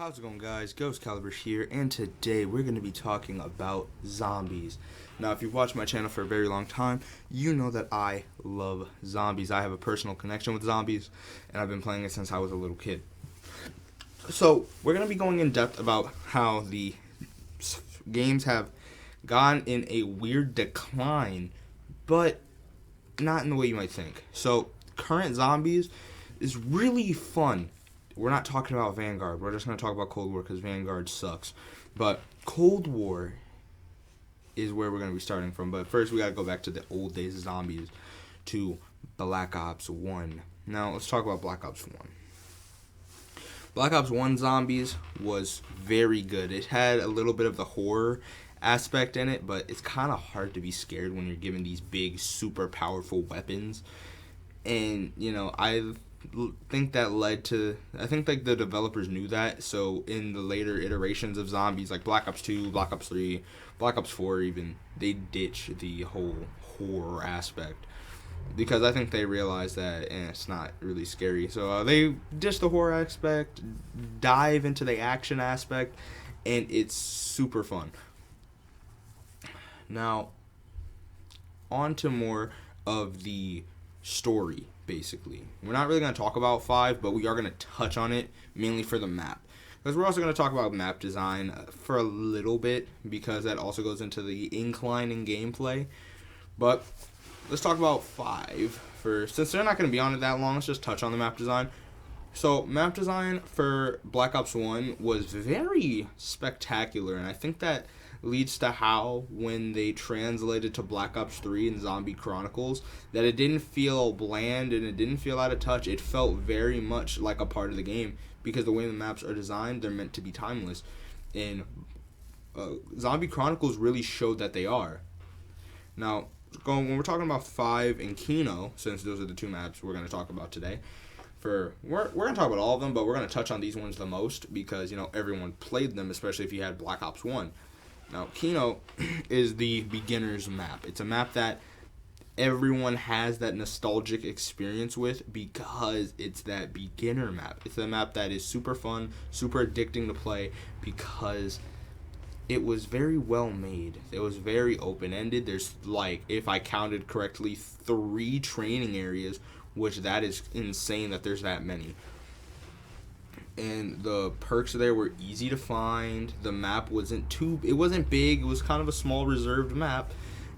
How's it going, guys? Ghost Caliber here, and today we're going to be talking about zombies. Now, if you've watched my channel for a very long time, you know that I love zombies. I have a personal connection with zombies, and I've been playing it since I was a little kid. So, we're going to be going in depth about how the games have gone in a weird decline, but not in the way you might think. So, current zombies is really fun. We're not talking about Vanguard. We're just going to talk about Cold War because Vanguard sucks. But Cold War is where we're going to be starting from. But first, we got to go back to the old days of zombies, to Black Ops 1. Now, let's talk about Black Ops 1. Black Ops 1 Zombies was very good. It had a little bit of the horror aspect in it, but it's kind of hard to be scared when you're given these big, super powerful weapons. And, I think that led to, I think like the developers knew that, so in the later iterations of zombies like Black Ops 2, Black Ops 3, Black Ops 4 even, they ditch the whole horror aspect because I think they realized that it's not really scary, so they ditch the horror aspect, dive into the action aspect, and it's super fun. Now, on to more of the story. Basically, we're not really going to talk about 5, but we are going to touch on it mainly for the map, because we're also going to talk about map design for a little bit, because that also goes into the incline in gameplay. But let's talk about 5 first. Since they're not going to be on it that long, let's just touch on the map design. So map design for Black Ops 1 was very spectacular, and I think that leads to how, when they translated to Black Ops 3 and Zombie Chronicles, that it didn't feel bland and it didn't feel out of touch. It felt very much like a part of the game, because the way the maps are designed, they're meant to be timeless. And Zombie Chronicles really showed that they are. Now, when we're talking about 5 and Kino, since those are the two maps we're going to talk about today, we're going to talk about all of them, but we're going to touch on these ones the most because, everyone played them, especially if you had Black Ops 1. Now, Kino is the beginner's map. It's a map that everyone has that nostalgic experience with because it's that beginner map. It's a map that is super fun, super addicting to play because it was very well made. It was very open-ended. There's, if I counted correctly, 3 training areas, which that is insane that there's that many. And the perks there were easy to find. The map wasn't big. It was kind of a small reserved map,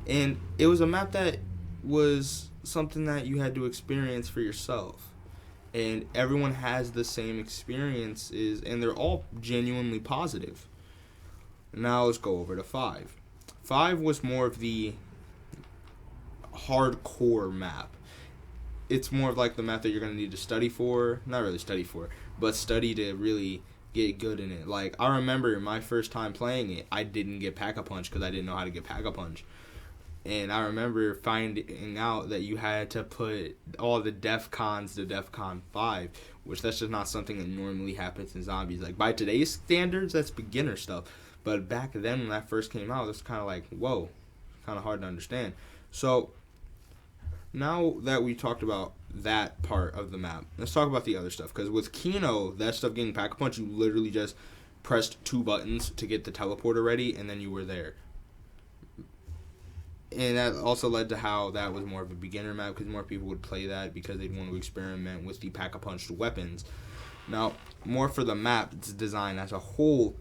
and it was a map that was something that you had to experience for yourself. And everyone has the same experiences, and they're all genuinely positive. Now let's go over to 5. 5 was more of the hardcore map. It's more of like the map that you're going to need to study for. Not really study for, but study to really get good in it. Like, I remember my first time playing it, I didn't get Pack-a-Punch because I didn't know how to get Pack-a-Punch. And I remember finding out that you had to put all the DEFCONs to DEFCON 5, which that's just not something that normally happens in zombies. Like, by today's standards, that's beginner stuff. But back then, when that first came out, it was kind of like, whoa, kind of hard to understand. So, now that we talked about that part of the map, let's talk about the other stuff. Because with Kino, that stuff getting Pack-a-Punch, you literally just pressed 2 buttons to get the teleporter ready, and then you were there. And that also led to how that was more of a beginner map, because more people would play that because they'd want to experiment with the Pack-a-Punch weapons. Now, more for the map design as a whole,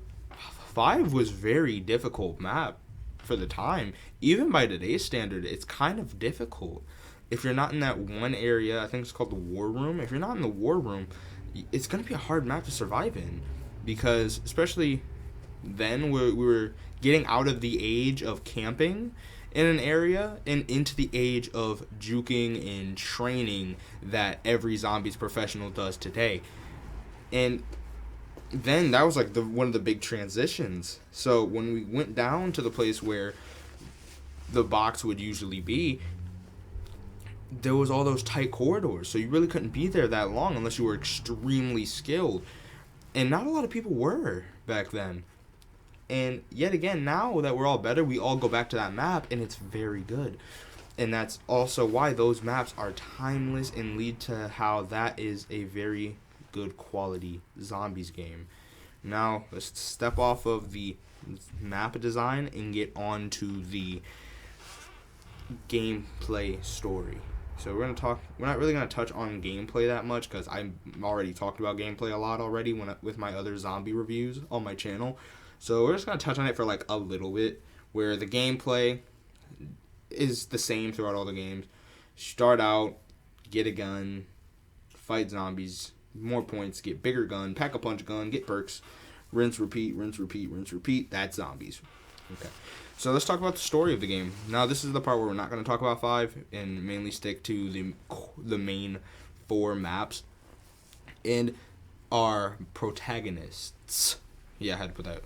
5 was very difficult map for the time. Even by today's standard, it's kind of difficult. If you're not in that one area, I think it's called the War Room. If you're not in the War Room, it's going to be a hard map to survive in, because especially then we were getting out of the age of camping in an area and into the age of juking and training that every zombies professional does today. And then that was like one of the big transitions. So when we went down to the place where the box would usually be, there was all those tight corridors, so you really couldn't be there that long unless you were extremely skilled. And not a lot of people were back then. And yet again, now that we're all better, we all go back to that map, and it's very good. And that's also why those maps are timeless and lead to how that is a very good quality zombies game. Now let's step off of the map design and get on to the gameplay story. So we're not really gonna touch on gameplay that much because I already talked about gameplay a lot already with my other zombie reviews on my channel. So we're just gonna touch on it for like a little bit, where the gameplay is the same throughout all the games. Start out, get a gun, fight zombies, more points, get bigger gun, pack a punch gun, get perks, rinse, repeat, rinse, repeat, rinse, repeat. That's zombies. Okay. So let's talk about the story of the game. Now this is the part where we're not going to talk about 5 and mainly stick to the main 4 maps and our protagonists. Yeah, I had to put that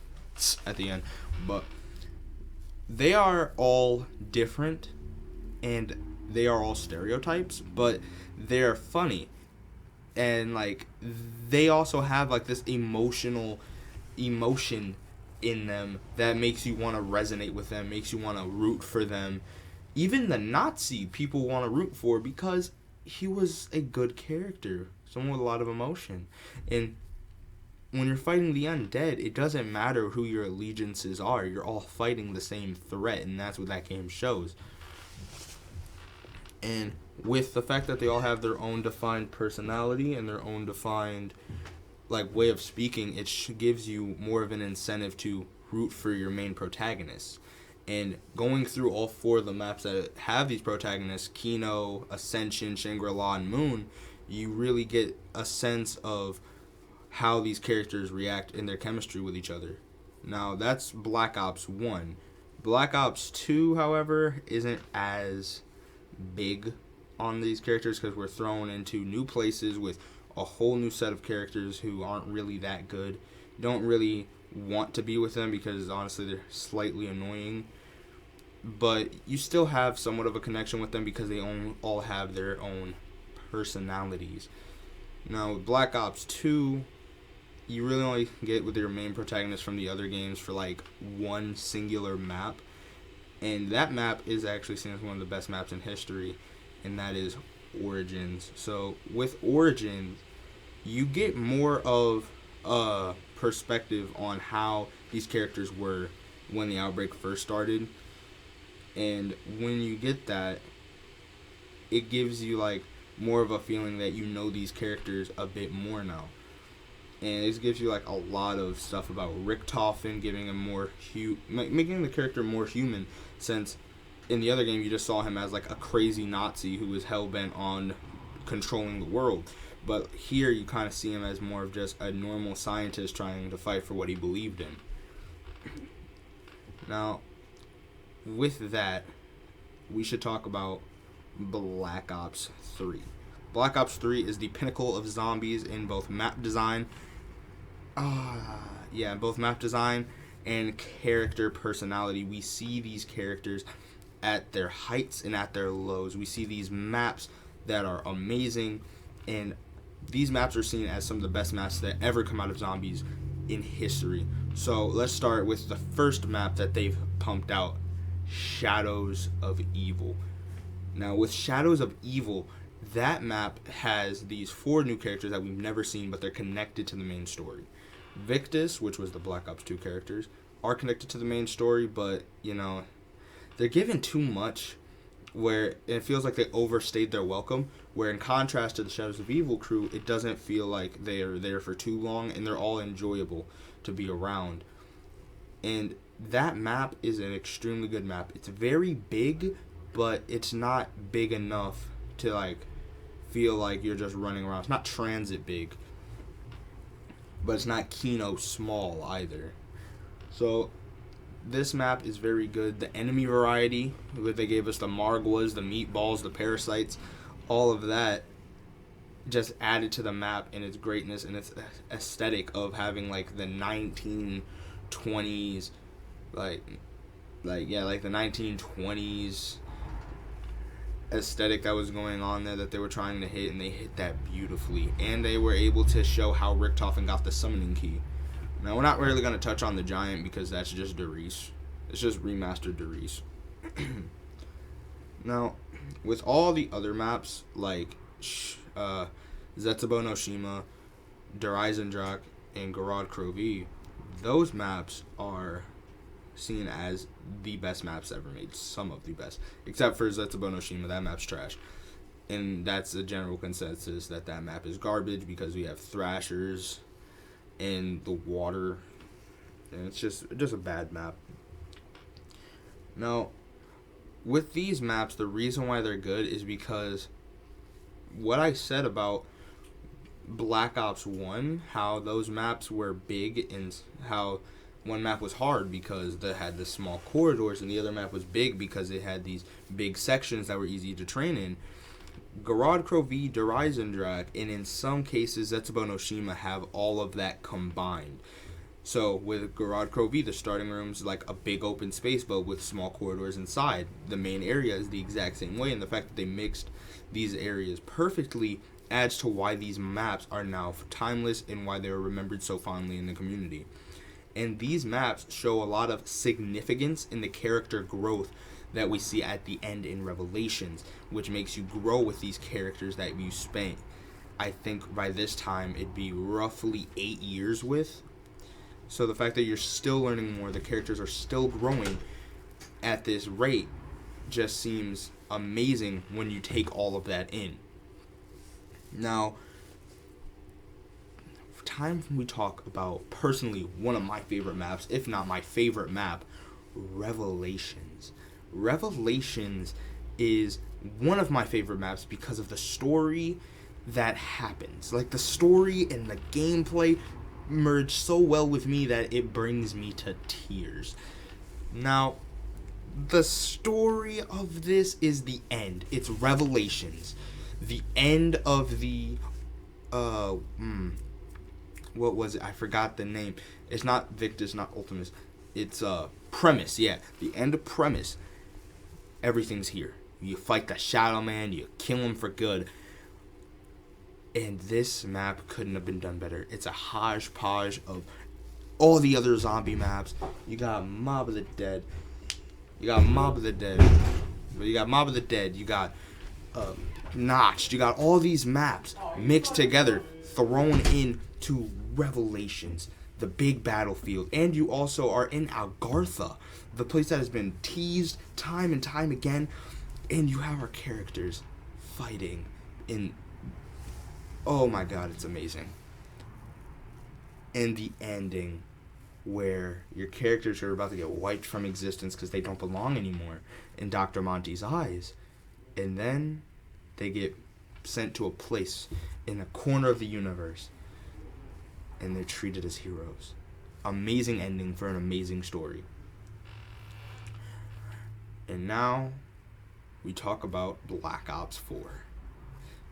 at the end, but they are all different and they are all stereotypes, but they're funny. And like they also have like this emotion in them that makes you want to resonate with them, makes you want to root for them. Even the Nazi people want to root for because he was a good character, someone with a lot of emotion. And when you're fighting the undead, it doesn't matter who your allegiances are. You're all fighting the same threat, and that's what that game shows. And with the fact that they all have their own defined personality and their own defined way of speaking, it gives you more of an incentive to root for your main protagonists. And going through all 4 of the maps that have these protagonists, Kino, Ascension, Shangri-La, and Moon, you really get a sense of how these characters react in their chemistry with each other. Now, that's Black Ops 1. Black Ops 2, however, isn't as big on these characters because we're thrown into new places with a whole new set of characters who aren't really that good. You don't really want to be with them because honestly they're slightly annoying, but you still have somewhat of a connection with them because they all have their own personalities. Now with Black Ops 2, you really only get with your main protagonist from the other games for like one singular map, and that map is actually seen as one of the best maps in history, and that is Origins. So with Origins, you get more of a perspective on how these characters were when the outbreak first started. And when you get that, it gives you like more of a feeling that you know these characters a bit more now. And it gives you like a lot of stuff about Richtofen, giving him more making the character more human, since in the other game you just saw him as like a crazy Nazi who was hell-bent on controlling the world. But here you kind of see him as more of just a normal scientist trying to fight for what he believed in. Now, with that, we should talk about Black Ops 3. Black Ops 3 is the pinnacle of zombies in both map design, both map design and character personality. We see these characters at their heights and at their lows. We see these maps that are amazing, and these maps are seen as some of the best maps that ever come out of zombies in history. So let's start with the first map that they've pumped out, Shadows of Evil. Now with Shadows of Evil, that map has these 4 new characters that we've never seen, but they're connected to the main story. Victus, which was the Black Ops 2 characters, are connected to the main story, but they're given too much, where it feels like they overstayed their welcome, where in contrast to the Shadows of Evil crew, it doesn't feel like they are there for too long, and they're all enjoyable to be around. And that map is an extremely good map. It's very big, but it's not big enough to feel like you're just running around. It's not transit big, but it's not Kino small either. So this map is very good. The enemy variety, they gave us the Margwas, the meatballs, the parasites, all of that just added to the map and its greatness and its aesthetic of having like the 1920s, like the 1920s aesthetic that was going on there that they were trying to hit, and they hit that beautifully. And they were able to show how Richtofen got the summoning key. Now, we're not really going to touch Der Giant because that's just Der Riese. It's just remastered Der Riese. Now, with all the other maps, like Zetsubo no Shima, Der Eisendrache, and Garad Krovi, those maps are seen as the best maps ever made. Some of the best. Except for Zetsubo no Shima, that map's trash. And that's a general consensus that map is garbage because we have thrashers in the water. And it's just a bad map. Now, with these maps, the reason why they're good is because what I said about Black Ops 1, how those maps were big and how one map was hard because they had the small corridors and the other map was big because it had these big sections that were easy to train in. Garad Krovi, Der Eisendrache, and in some cases Zetsubo no Shima have all of that combined. So with Garad Krovi, the starting room's like a big open space but with small corridors inside. The main area is the exact same way, and the fact that they mixed these areas perfectly adds to why these maps are now timeless and why they are remembered so fondly in the community. And these maps show a lot of significance in the character growth that we see at the end in Revelations, which makes you grow with these characters that you spent, I think by this time it'd be roughly 8 years with. So the fact that you're still learning more, the characters are still growing at this rate, just seems amazing when you take all of that in. Now, time we talk about personally one of my favorite maps, if not my favorite map, Revelations. Revelations is one of my favorite maps because of the story that happens. Like, the story and the gameplay merge so well with me that it brings me to tears. Now, the story of this is the end. It's Revelations. The end of the what was it? I forgot the name. It's not Victus, not Ultimus. It's Premise. Yeah, the end of Premise. Everything's here. You fight the Shadow Man. You kill him for good. And this map couldn't have been done better. It's a hodgepodge of all the other zombie maps. You got Mob of the Dead. You got Mob of the Dead. You got Mob of the Dead. You got Notched. You got all these maps mixed together, thrown into Revelations, the big battlefield. And you also are in Algartha, the place that has been teased time and time again. And you have our characters fighting in... Oh my god, it's amazing. And the ending, where your characters are about to get wiped from existence because they don't belong anymore in Dr. Monty's eyes. And then they get sent to a place in a corner of the universe. And they're treated as heroes. Amazing ending for an amazing story. And now, we talk about Black Ops 4.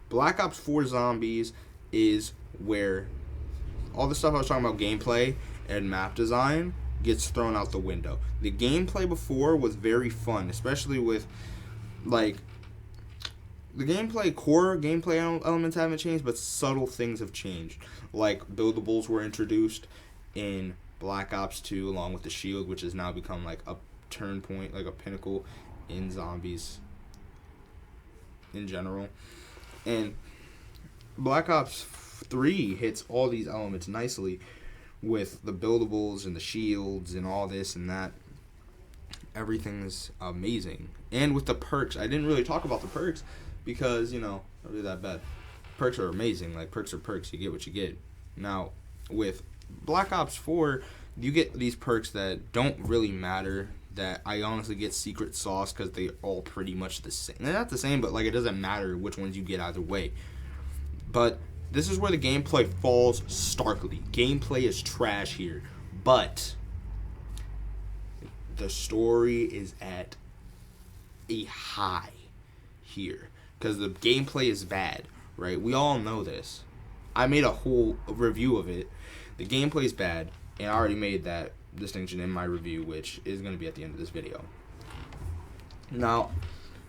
Black Ops 4 Zombies is where all the stuff I was talking about, gameplay and map design, gets thrown out the window. The gameplay before was very fun, especially with, like, the core gameplay elements haven't changed, but subtle things have changed. Like, buildables were introduced in Black Ops 2 along with the shield, which has now become, like, a turn point, like a pinnacle in zombies in general. And Black Ops 3 hits all these elements nicely with the buildables and the shields and all this and that. Everything's amazing. And with the perks, I didn't really talk about the perks because, not really that bad. Perks are amazing. Like, perks are perks. You get what you get. Now, with Black Ops 4, you get these perks that don't really matter, that I honestly get secret sauce because they're all pretty much the same. They're not the same, but, like, it doesn't matter which ones you get either way. But this is where the gameplay falls starkly. Gameplay is trash here. But the story is at a high here because the gameplay is bad, right? We all know this. I made a whole review of it. The gameplay is bad, and I already made that distinction in my review, which is going to be at the end of this video. Now,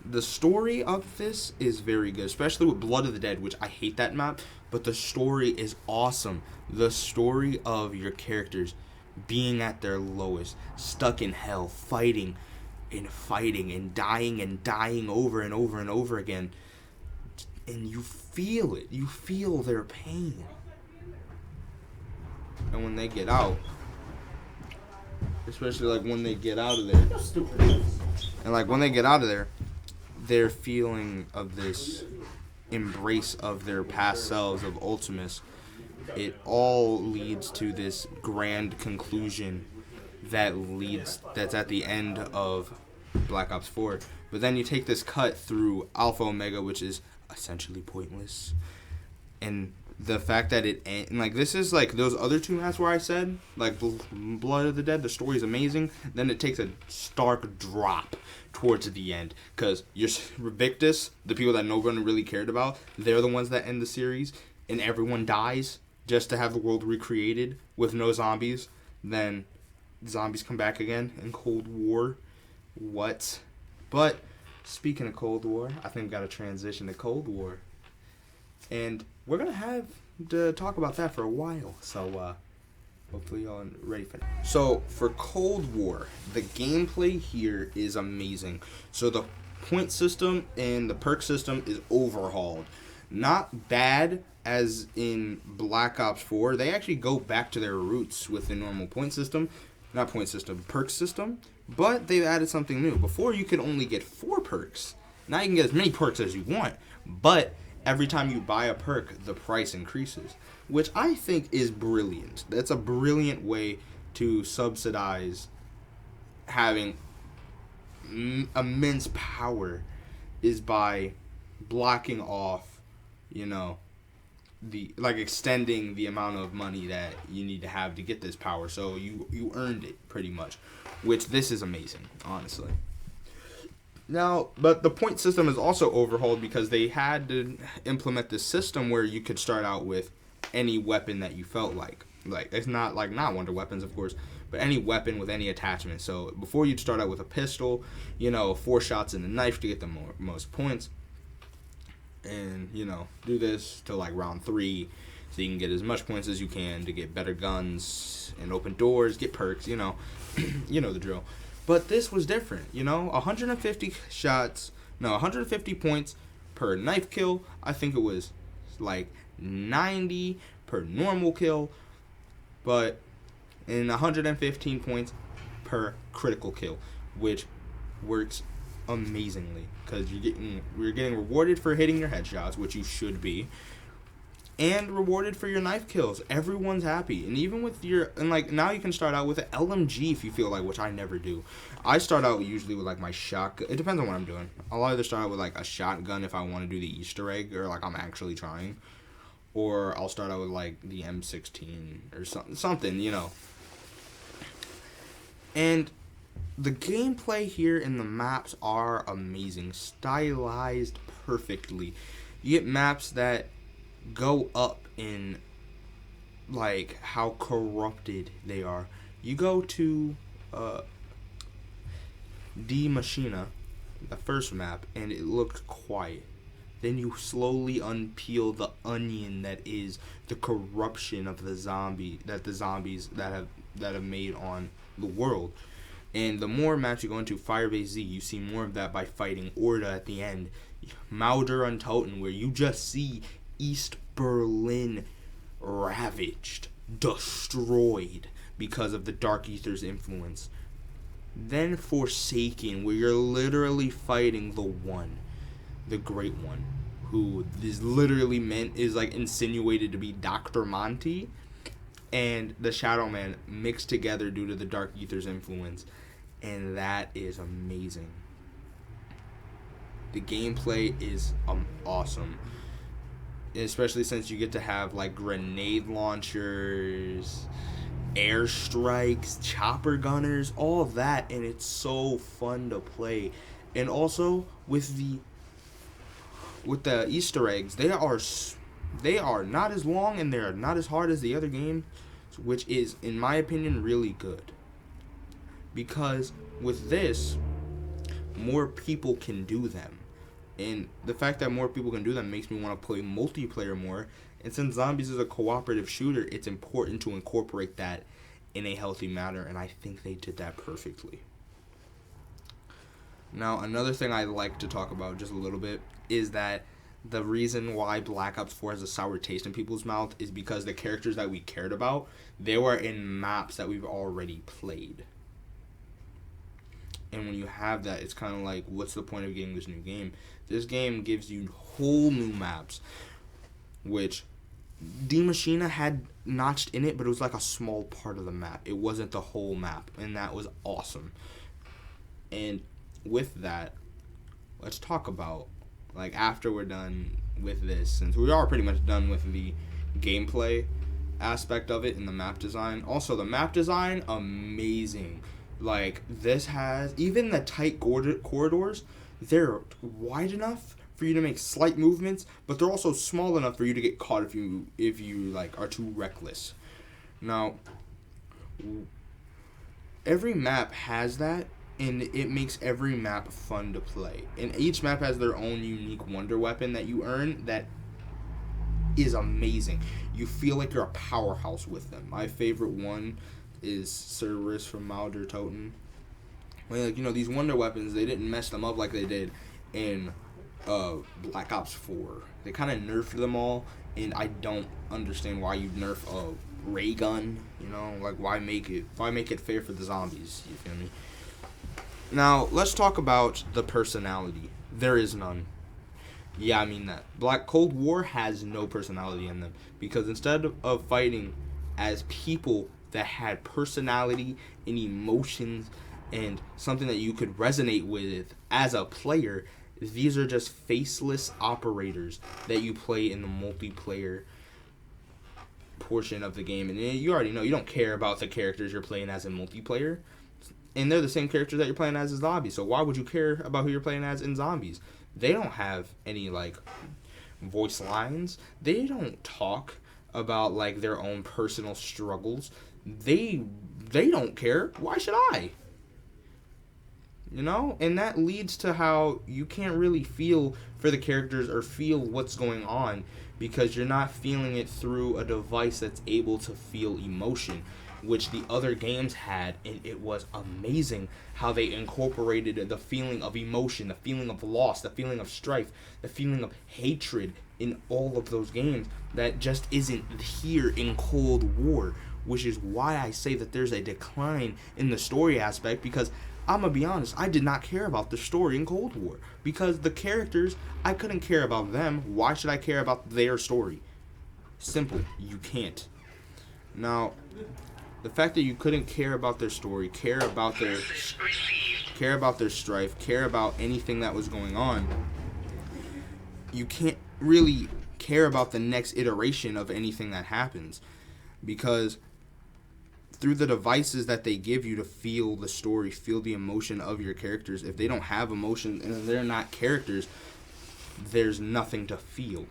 the story of this is very good, especially with Blood of the Dead, which I hate that map, but the story is awesome. The story of your characters being at their lowest, stuck in hell, fighting and dying over and over and over again. And you feel it. You feel their pain. and when they get out, especially like when they get out of there, and like when they get out of there, their feeling of this embrace of their past selves of Ultimus, it all leads to this grand conclusion that's at the end of Black Ops 4. But then you take this cut through Alpha Omega, which is essentially pointless, and the fact that and like this is like those other two maps where I said like Blood of the Dead, the story is amazing. Then it takes a stark drop towards the end because you're Victus, the people that no one really cared about, they're the ones that end the series, and everyone dies just to have the world recreated with no zombies. Then zombies come back again in Cold War. What? But speaking of Cold War, I think we got to transition to Cold War. And we're going to have to talk about that for a while. So hopefully y'all are ready for that. So for Cold War, the gameplay here is amazing. So the point system and the perk system is overhauled. Not bad as in Black Ops 4. They actually go back to their roots with the normal perk system. But they've added something new. Before you could only get 4 perks. Now you can get as many perks as you want. But every time you buy a perk, the price increases. Which I think is brilliant. That's a brilliant way to subsidize having immense power, is by blocking off, extending the amount of money that you need to have to get this power. So you earned it pretty much. Which this is amazing, honestly. Now, but the point system is also overhauled because they had to implement this system where you could start out with any weapon that you felt like. Like, it's not Wonder Weapons, of course, but any weapon with any attachment. So before you'd start out with a pistol, 4 shots in the knife to get the most points. And, do this till like round 3 so you can get as much points as you can to get better guns and open doors, get perks, you know the drill. But this was different, 150 points per knife kill. I think it was like 90 per normal kill, but in 115 points per critical kill, which works amazingly because you're getting rewarded for hitting your headshots, which you should be, and rewarded for your knife kills. Everyone's happy. And even with now you can start out with an LMG if you feel like, which I never do. I start out usually with like my shotgun. It depends on what I'm doing. I'll either start out with like a shotgun if I want to do the Easter egg or like I'm actually trying, or I'll start out with like the M16 or something. And the gameplay here and the maps are amazing, stylized perfectly. You get maps that go up in like how corrupted they are. You go to Die Maschine, the first map, and it looks quiet. Then you slowly unpeel the onion that is the corruption of the zombies that have made on the world. And the more maps you go into Firebase Z, you see more of that by fighting Orda at the end. Mauder und Toten, where you just see East Berlin ravaged, destroyed because of the Dark Aether's influence. Then Forsaken, where you're literally fighting the Great One, who is literally insinuated to be Dr. Monty and the Shadow Man mixed together due to the Dark Aether's influence. And that is amazing. The gameplay is awesome. Especially since you get to have like grenade launchers, airstrikes, chopper gunners, all of that, and it's so fun to play. And also with the Easter eggs, they are not as long and they're not as hard as the other game, which is, in my opinion, really good. Because with this, more people can do them. And the fact that more people can do that makes me want to play multiplayer more. And since Zombies is a cooperative shooter, it's important to incorporate that in a healthy manner. And I think they did that perfectly. Now, another thing I'd like to talk about just a little bit is that the reason why Black Ops 4 has a sour taste in people's mouth is because the characters that we cared about, they were in maps that we've already played. And when you have that, it's kind of like, what's the point of getting this new game? This game gives you whole new maps, which Die Maschine had notched in it, but it was like a small part of the map. It wasn't the whole map, and that was awesome. And with that, let's talk about, like, after we're done with this, since we are pretty much done with the gameplay aspect of it and the map design. Also, the map design, amazing. Like, this has, even the tight corridors, they're wide enough for you to make slight movements, but they're also small enough for you to get caught if you like are too reckless. Now, every map has that, and it makes every map fun to play. And each map has their own unique wonder weapon that you earn that is amazing. You feel like you're a powerhouse with them. My favorite one is Cerberus from Malder Toten. Like, these wonder weapons, they didn't mess them up like they did in Black Ops 4. They kind of nerfed them all, and I don't understand why you nerf a ray gun. Like, why make it fair for the zombies? You feel me? Now, let's talk about the personality. There is none. Yeah, I mean that. Cold War has no personality in them, because instead of fighting as people that had personality and emotions and something that you could resonate with as a player, these are just faceless operators that you play in the multiplayer portion of the game. And you already know, you don't care about the characters you're playing as in multiplayer. And they're the same characters that you're playing as in zombies. So why would you care about who you're playing as in zombies? They don't have any, like, voice lines. They don't talk about, like, their own personal struggles. They don't care. Why should I? And that leads to how you can't really feel for the characters or feel what's going on, because you're not feeling it through a device that's able to feel emotion, which the other games had, and it was amazing how they incorporated the feeling of emotion, the feeling of loss, the feeling of strife, the feeling of hatred in all of those games that just isn't here in Cold War, which is why I say that there's a decline in the story aspect, because I'm going to be honest, I did not care about the story in Cold War, because the characters, I couldn't care about them. Why should I care about their story? Simple. You can't. Now, the fact that you couldn't care about their story, care about their strife, care about anything that was going on, you can't really care about the next iteration of anything that happens, because through the devices that they give you to feel the story, feel the emotion of your characters, if they don't have emotion and they're not characters, there's nothing to feel,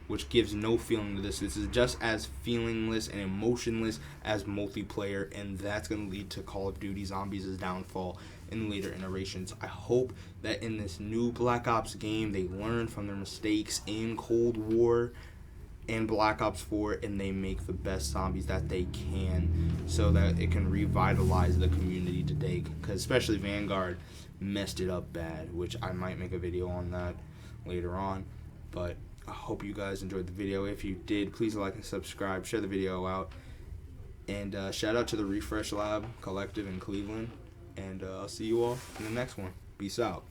which gives no feeling to this. This is just as feelingless and emotionless as multiplayer, and that's going to lead to Call of Duty Zombies' downfall in later iterations. I hope that in this new Black Ops game, they learn from their mistakes in Cold War and Black Ops 4, and they make the best zombies that they can, so that it can revitalize the community today, because especially Vanguard messed it up bad, which I might make a video on that later on. But I hope you guys enjoyed the video. If you did, please like and subscribe, share the video out, and shout out to the Refresh Lab Collective in Cleveland, and I'll see you all in the next one. Peace out.